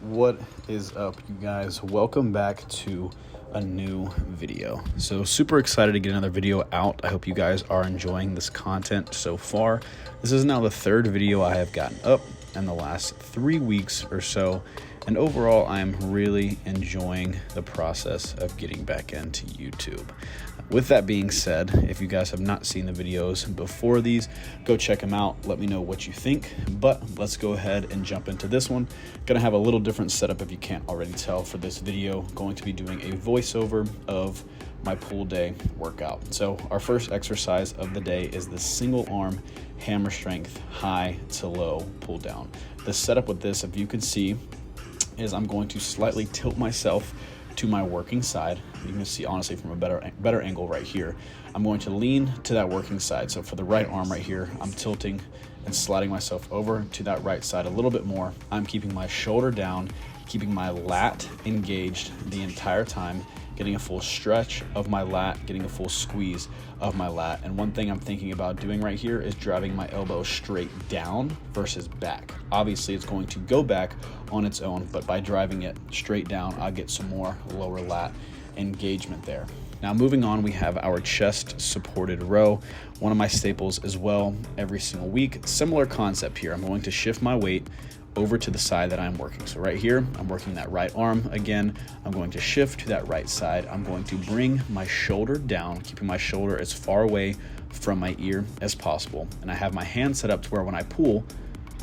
What is up, you guys? Welcome back to a new video. So super excited to get another video out. I hope you guys are enjoying this content so far. This is now the third video I have gotten up in the last 3 weeks or so, and overall I'm really enjoying the process of getting back into YouTube. With that being said, if you guys have not seen the videos before these, go check them out. Let me know what you think, but let's go ahead and jump into this one. Gonna have a little different setup if you can't already tell for this video. Going to be doing a voiceover of my pull day workout. So our first exercise of the day is the single arm hammer strength high to low pull down. The setup with this, if you can see, is I'm going to slightly tilt myself to my working side. You can see honestly from a better angle right here. I'm going to lean to that working side. So for the right arm right here, I'm tilting and sliding myself over to that right side a little bit more. I'm keeping my shoulder down, keeping my lat engaged the entire time, getting a full stretch of my lat, getting a full squeeze of my lat. And one thing I'm thinking about doing right here is driving my elbow straight down versus back. Obviously it's going to go back on its own, but by driving it straight down, I'll get some more lower lat engagement there. Now moving on, we have our chest supported row, one of my staples as well every single week. Similar concept here. I'm going to shift my weight over to the side that I'm working. So right here, I'm working that right arm again. I'm going to shift to that right side. I'm going to bring my shoulder down, keeping my shoulder as far away from my ear as possible. And I have my hand set up to where when I pull,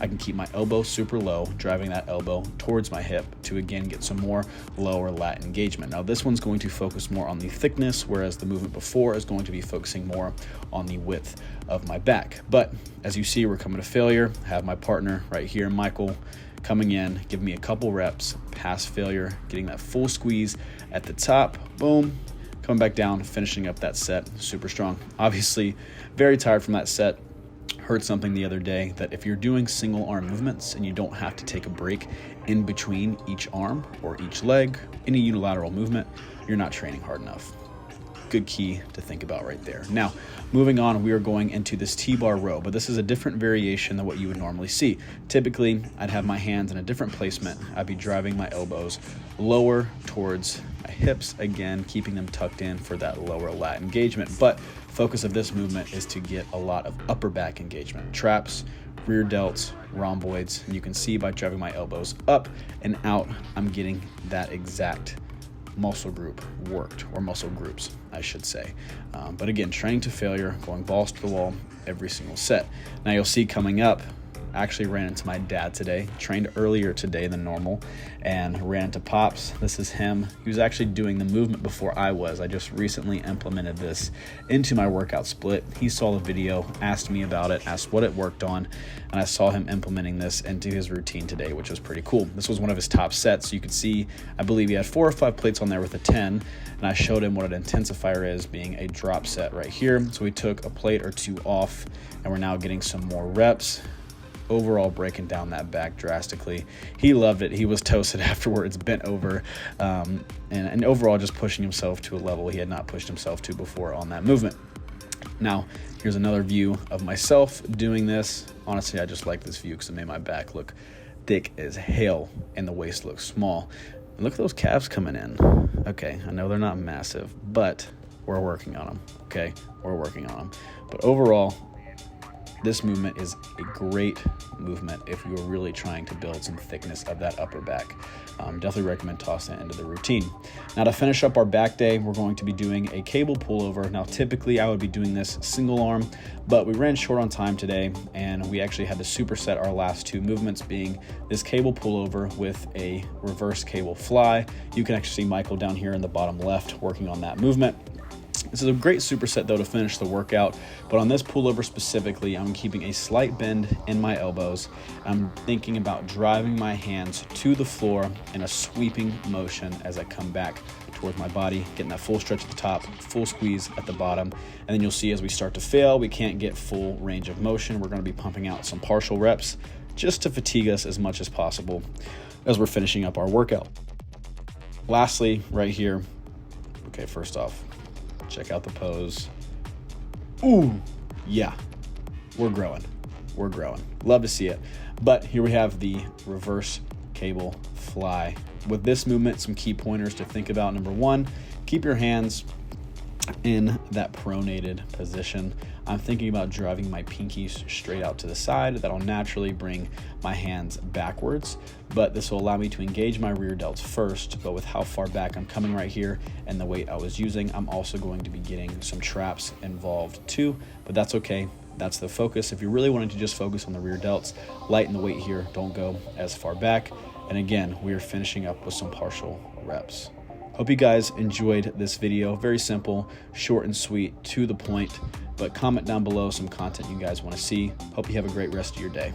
I can keep my elbow super low, driving that elbow towards my hip to again get some more lower lat engagement. Now this one's going to focus more on the thickness, whereas the movement before is going to be focusing more on the width of my back. But as you see, we're coming to failure. I have my partner right here, Michael, coming in, giving me a couple reps, past failure, getting that full squeeze at the top, boom, coming back down, finishing up that set, super strong. Obviously, very tired from that set. Heard something the other day that if you're doing single arm movements and you don't have to take a break in between each arm or each leg, any unilateral movement, you're not training hard enough. Good key to think about right there. Now, moving on, we are going into this T-bar row, but this is a different variation than what you would normally see. Typically, I'd have my hands in a different placement. I'd be driving my elbows lower towards my hips, again, keeping them tucked in for that lower lat engagement. But focus of this movement is to get a lot of upper back engagement, traps, rear delts, rhomboids, and you can see by driving my elbows up and out, I'm getting that exact muscle group worked, or muscle groups, I should say. But again, training to failure, going balls to the wall every single set. Now you'll see coming up, I actually ran into my dad today, trained earlier today than normal, and ran into Pops. This is him. He was actually doing the movement before I was. I just recently implemented this into my workout split. He saw the video, asked me about it, asked what it worked on, and I saw him implementing this into his routine today, which was pretty cool. This was one of his top sets. So you could see, I believe he had 4 or 5 plates on there with a 10, and I showed him what an intensifier is, being a drop set right here. So we took a plate or 2 off, and we're now getting some more reps. Overall breaking down that back drastically. He loved it. He was toasted afterwards, bent over, and overall just pushing himself to a level he had not pushed himself to before on that movement. Now, here's another view of myself doing this. Honestly, I just like this view because it made my back look thick as hell and the waist looks small. And look at those calves coming in. Okay, I know they're not massive, but we're working on them. Okay, we're working on them. But overall, this movement is a great movement if you're really trying to build some thickness of that upper back. Definitely recommend tossing it into the routine. Now to finish up our back day, we're going to be doing a cable pullover. Now typically I would be doing this single arm, but we ran short on time today and we actually had to superset our last 2 movements, being this cable pullover with a reverse cable fly. You can actually see Michael down here in the bottom left working on that movement. This is a great superset though to finish the workout, but on this pullover specifically, I'm keeping a slight bend in my elbows. I'm thinking about driving my hands to the floor in a sweeping motion as I come back towards my body, getting that full stretch at the top, full squeeze at the bottom. And then you'll see as we start to fail, we can't get full range of motion. We're going to be pumping out some partial reps just to fatigue us as much as possible as we're finishing up our workout. Lastly, right here, okay, first off, check out the pose. Ooh, yeah, we're growing. Love to see it. But here we have the reverse cable, fly. With this movement, some key pointers to think about. Number one, keep your hands in that pronated position. I'm thinking about driving my pinkies straight out to the side. That'll naturally bring my hands backwards, but this will allow me to engage my rear delts first. But with how far back I'm coming right here and the weight I was using, I'm also going to be getting some traps involved too, but that's okay. That's the focus. If you're really wanting to just focus on the rear delts, lighten the weight here, don't go as far back. And again, we are finishing up with some partial reps. Hope you guys enjoyed this video. Very simple, short and sweet, to the point, but comment down below some content you guys want to see. Hope you have a great rest of your day.